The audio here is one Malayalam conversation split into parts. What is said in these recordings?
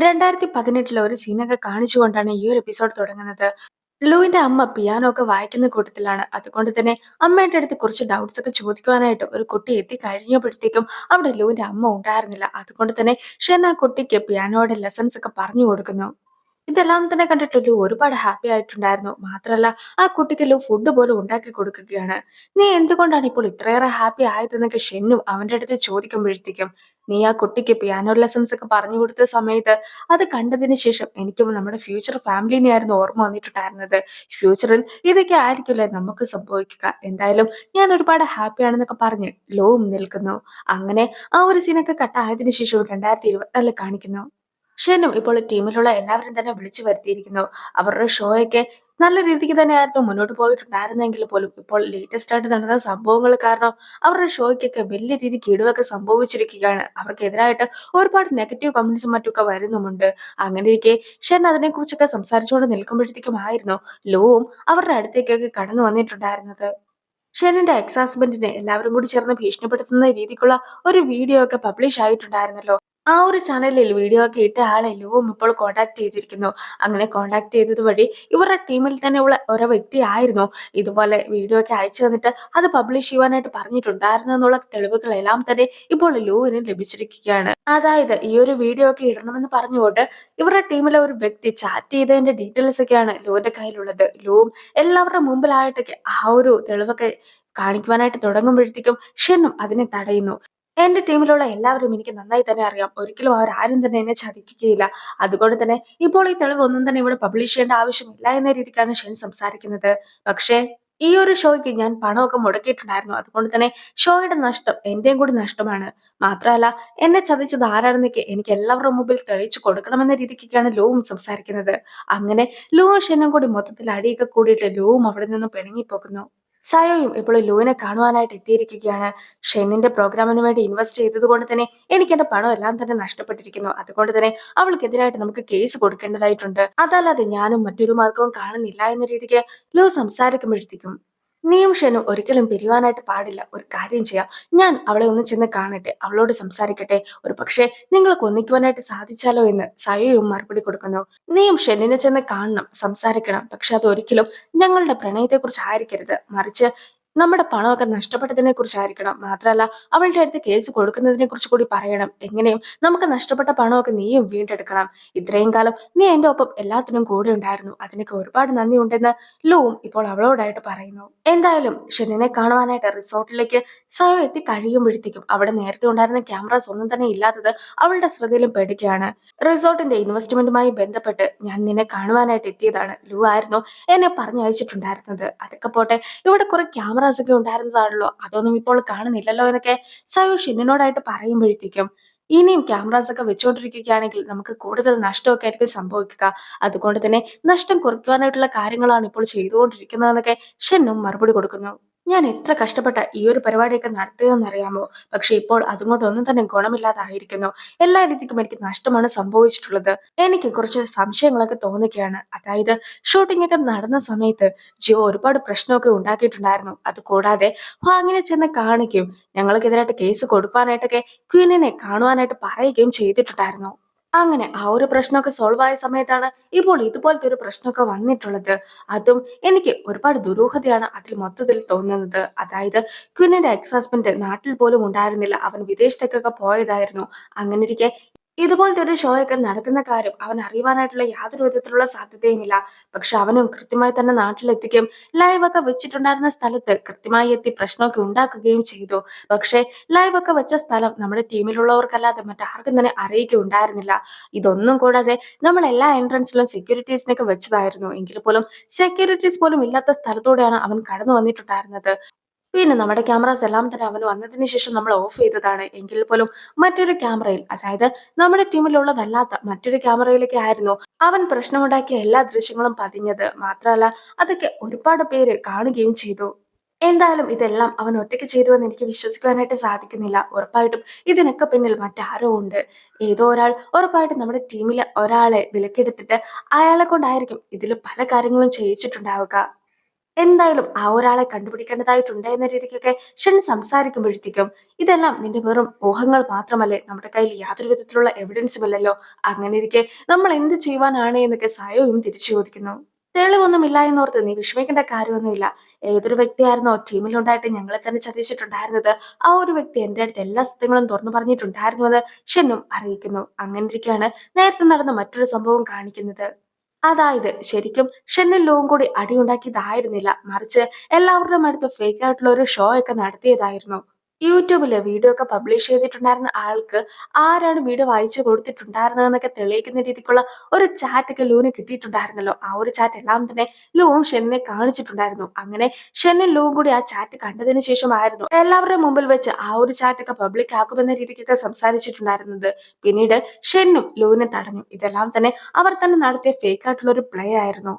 2018 ഒരു സീനൊക്കെ കാണിച്ചുകൊണ്ടാണ് ഈ ഒരു എപ്പിസോഡ് തുടങ്ങുന്നത്. ലൂവിന്റെ അമ്മ പിയാനോ ഒക്കെ വായിക്കുന്ന കൂട്ടത്തിലാണ്. അതുകൊണ്ട് തന്നെ അമ്മയുടെ അടുത്ത് കുറച്ച് ഡൗട്ട്സ് ഒക്കെ ചോദിക്കുവാനായിട്ട് ഒരു കുട്ടി എത്തിക്കഴിഞ്ഞപ്പോഴത്തേക്കും അവിടെ ലൂവിന്റെ അമ്മ ഉണ്ടായിരുന്നില്ല. അതുകൊണ്ട് തന്നെ ഷെൻ ആ കുട്ടിക്ക് പിയാനോയുടെ ലെസൺസ് ഒക്കെ പറഞ്ഞു കൊടുക്കുന്നു. ഇതെല്ലാം തന്നെ കണ്ടിട്ട് ലു ഒരുപാട് ഹാപ്പി ആയിട്ടുണ്ടായിരുന്നു. മാത്രല്ല ആ കുട്ടിക്ക് ലു ഫുഡ് പോലും ഉണ്ടാക്കി കൊടുക്കുകയാണ്. "നീ എന്തുകൊണ്ടാണ് ഇപ്പോൾ ഇത്രയേറെ ഹാപ്പി ആയതെന്നൊക്കെ" ഷെന്നും അവന്റെ അടുത്ത് ചോദിക്കുമ്പോഴത്തേക്കും, "നീ ആ കുട്ടിക്ക് പിയാനോ ലെസൺസ് ഒക്കെ പറഞ്ഞു കൊടുത്ത സമയത്ത് അത് കണ്ടതിന് ശേഷം എനിക്കും നമ്മുടെ ഫ്യൂച്ചർ ഫാമിലിനെയായിരുന്നു ഓർമ്മ വന്നിട്ടുണ്ടായിരുന്നത്. ഫ്യൂച്ചറിൽ ഇതൊക്കെ ആയിരിക്കില്ലേ നമുക്ക് സംഭവിക്കുക. എന്തായാലും ഞാൻ ഒരുപാട് ഹാപ്പിയാണെന്നൊക്കെ പറഞ്ഞ് ലോവും നിൽക്കുന്നു. അങ്ങനെ ആ ഒരു സീനൊക്കെ കട്ടായതിനു ശേഷം 2024 കാണിക്കുന്നു. ഷെനും ഇപ്പോൾ ടീമിലുള്ള എല്ലാവരും തന്നെ വിളിച്ചു വരുത്തിയിരിക്കുന്നു. അവരുടെ ഷോയൊക്കെ നല്ല രീതിക്ക് തന്നെയായിരുന്നു മുന്നോട്ട് പോയിട്ടുണ്ടായിരുന്നെങ്കിൽ പോലും ഇപ്പോൾ ലേറ്റസ്റ്റ് ആയിട്ട് നടന്ന സംഭവങ്ങൾ കാരണം അവരുടെ ഷോയ്ക്കൊക്കെ വലിയ രീതിക്ക് ഇടിവൊക്കെ സംഭവിച്ചിരിക്കുകയാണ്. അവർക്കെതിരായിട്ട് ഒരുപാട് നെഗറ്റീവ് കമന്റ്സും മറ്റൊക്കെ വരുന്നുമുണ്ട്. അങ്ങനെയിരിക്കെ ഷെൻ അതിനെക്കുറിച്ചൊക്കെ സംസാരിച്ചുകൊണ്ട് നിൽക്കുമ്പോഴത്തേക്കുമായിരുന്നു ലോവും അവരുടെ അടുത്തേക്കൊക്കെ കടന്നു വന്നിട്ടുണ്ടായിരുന്നത്. ഷെനിന്റെ എക്സ് ഹസ്ബൻഡിനെ എല്ലാവരും കൂടി ചേർന്ന് ഭീഷണിപ്പെടുത്തുന്ന രീതിക്കുള്ള ഒരു വീഡിയോ ഒക്കെ പബ്ലിഷ് ആയിട്ടുണ്ടായിരുന്നല്ലോ. ആ ഒരു ചാനലിൽ വീഡിയോ ഒക്കെ ഇട്ട ആളെ ലുവും ഇപ്പോൾ കോൺടാക്ട് ചെയ്തിരിക്കുന്നു. അങ്ങനെ കോൺടാക്ട് ചെയ്തത് വഴി ഇവരുടെ ടീമിൽ തന്നെയുള്ള ഒരു വ്യക്തി ആയിരുന്നു ഇതുപോലെ വീഡിയോ ഒക്കെ അയച്ചു തന്നിട്ട് അത് പബ്ലിഷ് ചെയ്യുവാനായിട്ട് പറഞ്ഞിട്ടുണ്ടായിരുന്നു എന്നുള്ള തെളിവുകളെല്ലാം തന്നെ ഇപ്പോൾ ലൂവിന് ലഭിച്ചിരിക്കുകയാണ്. അതായത് ഈ ഒരു വീഡിയോ ഒക്കെ ഇടണമെന്ന് പറഞ്ഞുകൊണ്ട് ഇവരുടെ ടീമിലെ ഒരു വ്യക്തി ചാറ്റ് ചെയ്തതിന്റെ ഡീറ്റെയിൽസ് ഒക്കെയാണ് ലൂവിന്റെ കയ്യിലുള്ളത്. ലൂവും എല്ലാവരുടെ മുമ്പിലായിട്ടൊക്കെ ആ ഒരു തെളിവൊക്കെ കാണിക്കുവാനായിട്ട് തുടങ്ങുമ്പോഴത്തേക്കും ഷെന്നും അതിനെ തടയുന്നു. എന്റെ ടീമിലുള്ള എല്ലാവരും എനിക്ക് നന്നായി തന്നെ അറിയാം. ഒരിക്കലും അവരാരും തന്നെ എന്നെ ചതിക്കുകയില്ല. അതുകൊണ്ട് തന്നെ ഇപ്പോൾ ഈ തെളിവ് ഒന്നും തന്നെ ഇവിടെ പബ്ലിഷ് ചെയ്യേണ്ട ആവശ്യമില്ല എന്ന രീതിക്കാണ് ഷെൻ സംസാരിക്കുന്നത്. പക്ഷേ ഈ ഒരു ഷോയ്ക്ക് ഞാൻ പണമൊക്കെ മുടക്കിയിട്ടുണ്ടായിരുന്നു. അതുകൊണ്ട് തന്നെ ഷോയുടെ നഷ്ടം എന്റെയും കൂടി നഷ്ടമാണ്. മാത്രമല്ല എന്നെ ചതിച്ചത് ആരാണെന്നൊക്കെ എനിക്ക് എല്ലാവരുടെ മുമ്പിൽ തെളിയിച്ചു കൊടുക്കണമെന്ന രീതിക്കൊക്കെയാണ് ലൂവും സംസാരിക്കുന്നത്. അങ്ങനെ ലൂവും ഷെന്നും കൂടി മൊത്തത്തിൽ അടിയൊക്കെ കൂടിയിട്ട് ലൂവും അവിടെ നിന്ന് പിണങ്ങിപ്പോകുന്നു. സയോയും ഇപ്പോൾ ലൂവിനെ കാണുവാനായിട്ട് എത്തിയിരിക്കുകയാണ്. ഷെന്നിന്റെ പ്രോഗ്രാമിന് വേണ്ടി ഇൻവെസ്റ്റ് ചെയ്തത് കൊണ്ട് തന്നെ എനിക്ക് എന്റെ പണം എല്ലാം തന്നെ നഷ്ടപ്പെട്ടിരിക്കുന്നു. അതുകൊണ്ട് തന്നെ അവൾക്കെതിരായിട്ട് നമുക്ക് കേസ് കൊടുക്കേണ്ടതായിട്ടുണ്ട്. അതല്ലാതെ ഞാനും മറ്റൊരു മാർഗവും കാണുന്നില്ല എന്ന രീതിക്ക് ലൂ സംസാരിക്കുമ്പോഴത്തേക്കും, "നീയും ഷെനും ഒരിക്കലും പിരിയുവാനായിട്ട് പാടില്ല. ഒരു കാര്യം ചെയ്യാം. ഞാൻ അവളെ ഒന്ന് ചെന്ന് കാണട്ടെ. അവളോട് സംസാരിക്കട്ടെ. ഒരു പക്ഷേ നിങ്ങൾക്ക് ഒന്നിക്കുവാനായിട്ട് സാധിച്ചാലോ" എന്ന് സയോയും മറുപടി കൊടുക്കുന്നു. "നീയും ഷെന്നിനെ ചെന്ന് കാണണം, സംസാരിക്കണം. പക്ഷെ അതൊരിക്കലും ഞങ്ങളുടെ പ്രണയത്തെക്കുറിച്ച് ആയിരിക്കരുത്. മറിച്ച് നമ്മുടെ പണമൊക്കെ നഷ്ടപ്പെട്ടതിനെ കുറിച്ചായിരിക്കണം. മാത്രമല്ല അവളുടെ അടുത്ത് കേസ് കൊടുക്കുന്നതിനെ കുറിച്ച് കൂടി പറയണം. എങ്ങനെയും നമുക്ക് നഷ്ടപ്പെട്ട പണമൊക്കെ നീയും വീണ്ടെടുക്കണം. ഇത്രയും കാലം നീ എന്റെ ഒപ്പം എല്ലാത്തിനും കൂടെ ഉണ്ടായിരുന്നു. അതിനൊക്കെ ഒരുപാട് നന്ദിയുണ്ടെന്ന്" ലൂവും ഇപ്പോൾ അവളോടായിട്ട് പറയുന്നു. എന്തായാലും ഷെന്നിനെ കാണുവാനായിട്ട് റിസോർട്ടിലേക്ക് സയോ എത്തി കഴിയുമ്പോഴത്തേക്കും അവിടെ നേരത്തെ ഉണ്ടായിരുന്ന ക്യാമറാസ് ഒന്നും തന്നെ ഇല്ലാത്തത് അവളുടെ ശ്രദ്ധയിലും പെടുകയാണ്. "റിസോർട്ടിന്റെ ഇൻവെസ്റ്റ്മെന്റുമായി ബന്ധപ്പെട്ട് ഞാൻ നിന്നെ കാണുവാനായിട്ട് എത്തിയതാണ്. ലൂ ആയിരുന്നു എന്നെ പറഞ്ഞയച്ചിട്ടുണ്ടായിരുന്നത്. അതൊക്കെ പോട്ടെ, ഇവിടെ കുറെ ക്യാമറാസ് ഒക്കെ ഉണ്ടായിരുന്നതാണല്ലോ, അതൊന്നും ഇപ്പോൾ കാണുന്നില്ലല്ലോ" എന്നൊക്കെ സയോ ഷിന്നിനോടായിട്ട് പറയുമ്പോഴത്തേക്കും, "ഇനിയും ക്യാമറാസ് ഒക്കെ വെച്ചുകൊണ്ടിരിക്കുകയാണെങ്കിൽ നമുക്ക് കൂടുതൽ നഷ്ടമൊക്കെ ആയിരിക്കും സംഭവിക്കുക. അതുകൊണ്ട് തന്നെ നഷ്ടം കുറയ്ക്കുവാനായിട്ടുള്ള കാര്യങ്ങളാണ് ഇപ്പോൾ ചെയ്തുകൊണ്ടിരിക്കുന്നതെന്നൊക്കെ ഷെന്നും മറുപടി കൊടുക്കുന്നു. "ഞാൻ എത്ര കഷ്ടപ്പെട്ട ഈ ഒരു പരിപാടിയൊക്കെ നടത്തുകയെന്നറിയാമോ? പക്ഷെ ഇപ്പോൾ അതുകൊണ്ടൊന്നും തന്നെ ഗുണമില്ലാതായിരിക്കുന്നു. എല്ലാ രീതിക്കും എനിക്ക് നഷ്ടമാണ് സംഭവിച്ചിട്ടുള്ളത്. എനിക്ക് കുറച്ച് സംശയങ്ങളൊക്കെ തോന്നുകയാണ്. അതായത് ഷൂട്ടിംഗ് ഒക്കെ നടന്ന സമയത്ത് ജിയോ ഒരുപാട് പ്രശ്നമൊക്കെ ഉണ്ടാക്കിയിട്ടുണ്ടായിരുന്നു. അത് കൂടാതെ ഹ്വാങ്ങിനെ ചെന്ന് കാണിക്കുകയും ഞങ്ങൾക്കെതിരായിട്ട് കേസ് കൊടുക്കാനായിട്ടൊക്കെ ക്വീനിനെ കാണുവാനായിട്ട് പറയുകയും ചെയ്തിട്ടുണ്ടായിരുന്നു. അങ്ങനെ ആ ഒരു പ്രശ്നമൊക്കെ സോൾവ് ആയ സമയത്താണ് ഇപ്പോൾ ഇതുപോലത്തെ ഒരു പ്രശ്നമൊക്കെ വന്നിട്ടുള്ളത്. അതും എനിക്ക് ഒരുപാട് ദുരൂഹതയാണ് അതിൽ മൊത്തത്തിൽ തോന്നുന്നത്. അതായത് ക്വീനിന്റെ എക്സ് ഹസ്ബൻഡ് നാട്ടിൽ പോലും ഉണ്ടായിരുന്നില്ല. അവൻ വിദേശത്തേക്കൊക്കെ പോയതായിരുന്നു. അങ്ങനെയിരിക്കെ ഇതുപോലത്തെ ഒരു ഷോ ഒക്കെ നടക്കുന്ന കാര്യം അവൻ അറിയുവാനായിട്ടുള്ള യാതൊരു വിധത്തിലുള്ള സാധ്യതയുമില്ല. പക്ഷെ അവനും കൃത്യമായി തന്നെ നാട്ടിലെത്തിക്കുകയും ലൈവൊക്കെ വെച്ചിട്ടുണ്ടായിരുന്ന സ്ഥലത്ത് കൃത്യമായി എത്തി പ്രശ്നമൊക്കെ ഉണ്ടാക്കുകയും ചെയ്തു. പക്ഷേ ലൈവൊക്കെ വെച്ച സ്ഥലം നമ്മുടെ ടീമിലുള്ളവർക്കല്ലാതെ മറ്റാർക്കും തന്നെ അറിയിക്കുകയുണ്ടായിരുന്നില്ല. ഇതൊന്നും കൂടാതെ നമ്മൾ എല്ലാ എൻട്രൻസിലും സെക്യൂരിറ്റീസിനൊക്കെ വെച്ചതായിരുന്നു. എങ്കിൽ പോലും സെക്യൂരിറ്റീസ് പോലും ഇല്ലാത്ത സ്ഥലത്തൂടെയാണ് അവൻ കടന്നു വന്നിട്ടുണ്ടായിരുന്നത്. പിന്നെ നമ്മുടെ ക്യാമറാസ് എല്ലാം തന്നെ അവൻ വന്നതിന് ശേഷം നമ്മൾ ഓഫ് ചെയ്തതാണ്. എങ്കിൽ പോലും മറ്റൊരു ക്യാമറയിൽ, അതായത് നമ്മുടെ ടീമിലുള്ളതല്ലാത്ത മറ്റൊരു ക്യാമറയിലൊക്കെ ആയിരുന്നു അവൻ പ്രശ്നമുണ്ടാക്കിയ എല്ലാ ദൃശ്യങ്ങളും പതിഞ്ഞത്. മാത്രമല്ല അതൊക്കെ ഒരുപാട് പേര് കാണുകയും ചെയ്തു. എന്തായാലും ഇതെല്ലാം അവൻ ഒറ്റയ്ക്ക് ചെയ്തു എന്ന് എനിക്ക് വിശ്വസിക്കുവാനായിട്ട് സാധിക്കുന്നില്ല. ഉറപ്പായിട്ടും ഇതിനൊക്കെ പിന്നിൽ മറ്റാരോ ഉണ്ട്. ഏതോ ഒരാൾ ഉറപ്പായിട്ടും നമ്മുടെ ടീമിലെ ഒരാളെ വിലക്കെടുത്തിട്ട് അയാളെ കൊണ്ടായിരിക്കും ഇതിൽ പല കാര്യങ്ങളും ചെയ്യിച്ചിട്ടുണ്ടാവുക. എന്തായാലും ആ ഒരാളെ കണ്ടുപിടിക്കേണ്ടതായിട്ടുണ്ട് എന്ന രീതിക്കൊക്കെ ഷൻ സംസാരിക്കുമ്പോഴത്തേക്കും ഇതെല്ലാം നിന്റെ വെറും ഊഹങ്ങൾ മാത്രമല്ലേ, നമ്മുടെ കയ്യിൽ യാതൊരു വിധത്തിലുള്ള എവിഡൻസും ഇല്ലല്ലോ, അങ്ങനെ ഇരിക്കെ നമ്മൾ എന്ത് ചെയ്യുവാനാണ് എന്നൊക്കെ സായോയും തിരിച്ചു ചോദിക്കുന്നു. തെളിവൊന്നുമില്ല എന്നോർത്ത് നീ വിഷമിക്കേണ്ട കാര്യമൊന്നുമില്ല. ഏതൊരു വ്യക്തിയായിരുന്നോ ടീമിലുണ്ടായിട്ട് ഞങ്ങളെ തന്നെ ചതിച്ചിട്ടുണ്ടായിരുന്നത്, ആ ഒരു വ്യക്തി എന്റെ അടുത്ത് എല്ലാ സത്യങ്ങളും തുറന്നു പറഞ്ഞിട്ടുണ്ടായിരുന്നുവെന്ന് ഷെന്നും അറിയിക്കുന്നു. അങ്ങനെ ഇരിക്കെയാണ് നേരത്തെ നടന്ന മറ്റൊരു സംഭവം കാണിക്കുന്നത്. അതായത് ശരിക്കും ഷെന്നും ലോവും കൂടി അടിയുണ്ടാക്കിയതായിരുന്നില്ല, മറിച്ച് എല്ലാവരുടെയും അടുത്ത് ഫേക്ക് ആയിട്ടുള്ള ഒരു ഷോ ഒക്കെ നടത്തിയതായിരുന്നു. യൂട്യൂബില് വീഡിയോ ഒക്കെ പബ്ലിഷ് ചെയ്തിട്ടുണ്ടായിരുന്ന ആൾക്ക് ആരാണ് വീഡിയോ വായിച്ചു കൊടുത്തിട്ടുണ്ടായിരുന്നതെന്നൊക്കെ തെളിയിക്കുന്ന രീതിക്കുള്ള ഒരു ചാറ്റ് ഒക്കെ ലൂവിന് കിട്ടിയിട്ടുണ്ടായിരുന്നല്ലോ. ആ ഒരു ചാറ്റ് എല്ലാം തന്നെ ലൂവും ഷെന്നിനെ കാണിച്ചിട്ടുണ്ടായിരുന്നു. അങ്ങനെ ഷെന്നും ലൂവും കൂടി ആ ചാറ്റ് കണ്ടതിന് ശേഷമായിരുന്നു എല്ലാവരുടെയും മുമ്പിൽ വെച്ച് ആ ഒരു ചാറ്റ് ഒക്കെ പബ്ലിക് ആക്കുമെന്ന രീതിക്കൊക്കെ സംസാരിച്ചിട്ടുണ്ടായിരുന്നത്. പിന്നീട് ഷെന്നും ലൂവിനെ തടഞ്ഞു. ഇതെല്ലാം തന്നെ അവർ തന്നെ നടത്തിയ ഫേക്ക് ആയിട്ടുള്ള ഒരു പ്ലേ ആയിരുന്നു.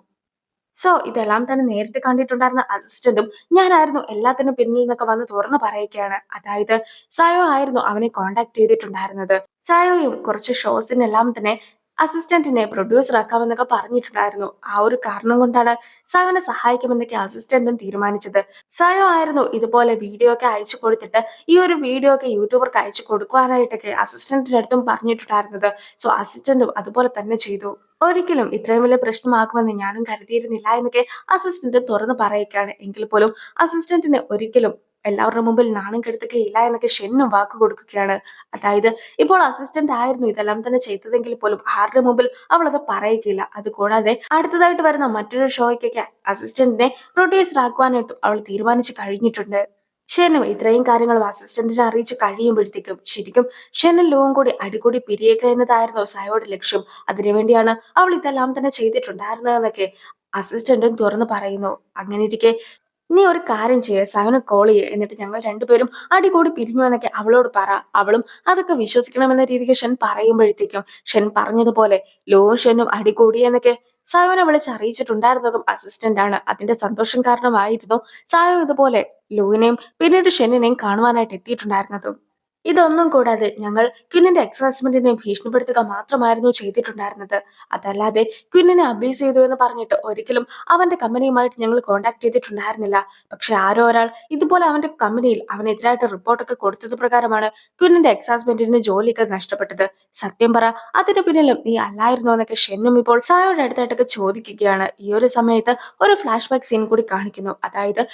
സോ ഇതെല്ലാം തന്നെ നേരിട്ട് കണ്ടിട്ടുണ്ടായിരുന്ന അസിസ്റ്റന്റും ഞാനായിരുന്നു എല്ലാത്തിനും പിന്നിൽ നിന്നൊക്കെ വന്ന് തുറന്നു പറയുകയാണ്. അതായത് സയോ ആയിരുന്നു അവനെ കോണ്ടാക്ട് ചെയ്തിട്ടുണ്ടായിരുന്നത്. സയോയും കുറച്ച് ഷോസിനെല്ലാം തന്നെ അസിസ്റ്റന്റിനെ പ്രൊഡ്യൂസർ ആക്കാമെന്നൊക്കെ പറഞ്ഞിട്ടുണ്ടായിരുന്നു. ആ ഒരു കാരണം കൊണ്ടാണ് സയോനെ സഹായിക്കുമെന്നൊക്കെ അസിസ്റ്റന്റും തീരുമാനിച്ചത്. സയോ ആയിരുന്നു ഇതുപോലെ വീഡിയോ ഒക്കെ അയച്ചു കൊടുത്തിട്ട് ഈ ഒരു വീഡിയോ ഒക്കെ യൂട്യൂബർക്ക് അയച്ചു കൊടുക്കുവാനായിട്ടൊക്കെ അസിസ്റ്റന്റിന്റെ അടുത്തും പറഞ്ഞിട്ടുണ്ടായിരുന്നത്. സോ അസിസ്റ്റന്റും അതുപോലെ തന്നെ ചെയ്തു. ഒരിക്കലും ഇത്രയും വലിയ പ്രശ്നമാക്കുമെന്ന് ഞാനും കരുതിയിരുന്നില്ല എന്നൊക്കെ അസിസ്റ്റന്റ് തുറന്നു പറയുകയാണ്. എങ്കിൽ പോലും അസിസ്റ്റന്റിന് ഒരിക്കലും എല്ലാവരുടെ മുമ്പിൽ നാണം കെടുത്തുകയില്ല എന്നൊക്കെ ഷെന്നും വാക്ക് കൊടുക്കുകയാണ്. അതായത് ഇപ്പോൾ അസിസ്റ്റന്റ് ആയിരുന്നു ഇതെല്ലാം തന്നെ ചെയ്തതെങ്കിൽ പോലും ആരുടെ മുമ്പിൽ അവൾ അത് പറയുകയില്ല. അതുകൂടാതെ അടുത്തതായിട്ട് വരുന്ന മറ്റൊരു ഷോയ്ക്കൊക്കെ അസിസ്റ്റന്റിനെ പ്രൊഡ്യൂസർ ആക്കുവാനായിട്ടും അവൾ തീരുമാനിച്ചു കഴിഞ്ഞിട്ടുണ്ട്. ഷെനും ഇത്രയും കാര്യങ്ങളും അസിസ്റ്റന്റിനെ അറിയിച്ച് കഴിയുമ്പോഴത്തേക്കും ശരിക്കും ഷെനും ലൂവും കൂടി അടികൂടി പിരിയുക എന്നതായിരുന്നു സയോയുടെ ലക്ഷ്യം. അതിനുവേണ്ടിയാണ് അവൾ ഇതെല്ലാം തന്നെ ചെയ്തിട്ടുണ്ടായിരുന്നതെന്നൊക്കെ അസിസ്റ്റന്റും തുറന്നു പറയുന്നു. അങ്ങനെ ഇരിക്കെ നീ ഒരു കാര്യം ചെയ്യ്, സയോനെ കോൾ ചെയ്യ്, എന്നിട്ട് ഞങ്ങൾ രണ്ടുപേരും അടികൂടി പിരിഞ്ഞു എന്നൊക്കെ അവളോട് പറ. അവളും അതൊക്കെ വിശ്വസിക്കണമെന്ന രീതിക്ക് ഷെൻ പറയുമ്പോഴത്തേക്കും ഷെൻ പറഞ്ഞതുപോലെ ലൂവും ഷെനും അടികൂടി എന്നൊക്കെ സയോനെ വിളിച്ച് അറിയിച്ചിട്ടുണ്ടായിരുന്നതും അസിസ്റ്റന്റ് ആണ്. അതിന്റെ സന്തോഷം കാരണമായിരുന്നു സായോ ഇതുപോലെ ലൂവിനെയും പിന്നീട് ഷെന്നിനെയും കാണുവാനായിട്ട് എത്തിയിട്ടുണ്ടായിരുന്നതും. ഇതൊന്നും കൂടാതെ ഞങ്ങൾ ക്വിന്നിന്റെ എക്സ് ഹസ്ബൻഡിനെ ഭീഷണിപ്പെടുത്തുക മാത്രമായിരുന്നു ചെയ്തിട്ടുണ്ടായിരുന്നത്. അതല്ലാതെ ക്വിന്നിനെ അബ്യൂസ് ചെയ്തു എന്ന് പറഞ്ഞിട്ട് ഒരിക്കലും അവന്റെ കമ്പനിയുമായിട്ട് ഞങ്ങൾ കോൺടാക്ട് ചെയ്തിട്ടുണ്ടായിരുന്നില്ല. പക്ഷെ ആരോ ഒരാൾ ഇതുപോലെ അവന്റെ കമ്പനിയിൽ അവനെതിരായിട്ട് റിപ്പോർട്ടൊക്കെ കൊടുത്തത് പ്രകാരമാണ് ക്വിന്നിന്റെ എക്സ് ഹസ്ബൻഡിന് ജോലിയൊക്കെ നഷ്ടപ്പെട്ടത്. സത്യം പറ, അതിനു പിന്നിലും നീ അല്ലായിരുന്നോ എന്നൊക്കെ ഷെന്നും ഇപ്പോൾ സായോയുടെ അടുത്തായിട്ടൊക്കെ ചോദിക്കുകയാണ്. ഈ ഒരു സമയത്ത് ഒരു ഫ്ലാഷ് ബാക്ക് സീൻ കൂടി കാണിക്കുന്നു. അതായത്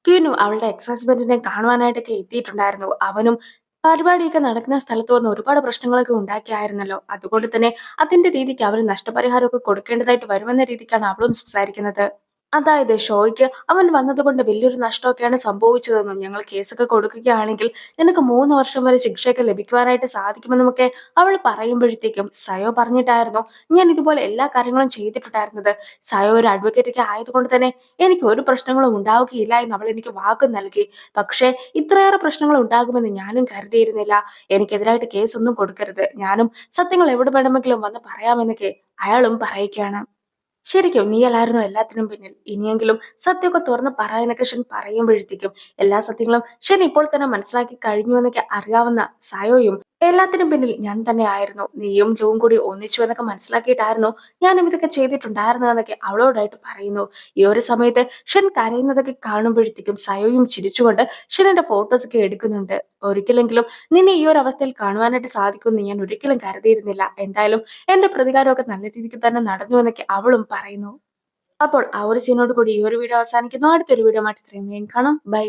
ക്വീനും അവളുടെ എക്സ് ഹസ്ബൻഡിനെ കാണുവാനായിട്ടൊക്കെ എത്തിയിട്ടുണ്ടായിരുന്നു. അവനും പരിപാടിയൊക്കെ നടക്കുന്ന സ്ഥലത്ത് വന്ന് ഒരുപാട് പ്രശ്നങ്ങളൊക്കെ ഉണ്ടാക്കിയായിരുന്നല്ലോ. അതുകൊണ്ട് തന്നെ അതിന്റെ രീതിക്ക് അവന് നഷ്ടപരിഹാരമൊക്കെ കൊടുക്കേണ്ടതായിട്ട് വരുമെന്ന രീതിക്കാണ് അവളും സംസാരിക്കുന്നത്. അതായത് ഷോയ്ക്ക് അവൻ വന്നതുകൊണ്ട് വലിയൊരു നഷ്ടമൊക്കെയാണ് സംഭവിച്ചതെന്നും ഞങ്ങൾ കേസൊക്കെ കൊടുക്കുകയാണെങ്കിൽ നിനക്ക് 3 വർഷം വരെ ശിക്ഷയൊക്കെ ലഭിക്കുവാനായിട്ട് സാധിക്കുമെന്നുമൊക്കെ അവൾ പറയുമ്പോഴത്തേക്കും സയോ പറഞ്ഞിട്ടായിരുന്നു ഞാൻ ഇതുപോലെ എല്ലാ കാര്യങ്ങളും ചെയ്തിട്ടുണ്ടായിരുന്നത്. സയോ ഒരു അഡ്വക്കേറ്റ് ഒക്കെ ആയതുകൊണ്ട് തന്നെ എനിക്ക് ഒരു പ്രശ്നങ്ങളും ഉണ്ടാവുകയില്ല എന്ന് അവൾ എനിക്ക് വാക്ക് നൽകി. പക്ഷേ ഇത്രയേറെ പ്രശ്നങ്ങൾ ഉണ്ടാകുമെന്ന് ഞാനും കരുതിയിരുന്നില്ല. എനിക്കെതിരായിട്ട് കേസൊന്നും കൊടുക്കരുത്, ഞാനും സത്യങ്ങൾ എവിടെ വേണമെങ്കിലും വന്ന് പറയാമെന്നൊക്കെ അയാളും പറയുകയാണ്. ശരിക്കും നീയല്ലായിരുന്നോ എല്ലാത്തിനും പിന്നിൽ? ഇനിയെങ്കിലും സത്യമൊക്കെ തുറന്ന് പറ എന്നൊക്കെ ഷൻ പറയുമ്പോഴത്തേക്കും എല്ലാ സത്യങ്ങളും ഷൻ ഇപ്പോൾ തന്നെ മനസ്സിലാക്കി കഴിഞ്ഞു എന്നൊക്കെ അറിയാവുന്ന സായോയും എല്ലാത്തിനും പിന്നിൽ ഞാൻ തന്നെ ആയിരുന്നു, നീയും ലൂവും കൂടി ഒന്നിച്ചു എന്നൊക്കെ മനസ്സിലാക്കിയിട്ടായിരുന്നു ഞാനും ഇതൊക്കെ ചെയ്തിട്ടുണ്ടായിരുന്നതെന്നൊക്കെ അവളോടായിട്ട് പറയുന്നു. ഈ ഒരു സമയത്ത് ഷൻ കരയുന്നതൊക്കെ കാണുമ്പോഴത്തേക്കും സയോയും ചിരിച്ചുകൊണ്ട് ഷെനിന്റെ ഫോട്ടോസ് ഒക്കെ എടുക്കുന്നുണ്ട്. ഒരിക്കലെങ്കിലും നിന്നെ ഈ ഒരു അവസ്ഥയിൽ കാണുവാനായിട്ട് സാധിക്കുമെന്ന് ഞാൻ ഒരിക്കലും കരുതിയിരുന്നില്ല. എന്തായാലും എന്റെ പ്രതികാരമൊക്കെ നല്ല രീതിക്ക് തന്നെ നടന്നു എന്നൊക്കെ അവളും പറയുന്നു. അപ്പോൾ ആ ഒരു സീനോട് കൂടി ഈ ഒരു വീഡിയോ അവസാനിക്കുന്നു. അടുത്തൊരു വീഡിയോ ആയിട്ട് ഇത്രയും വേഗം കാണാം. ബൈ.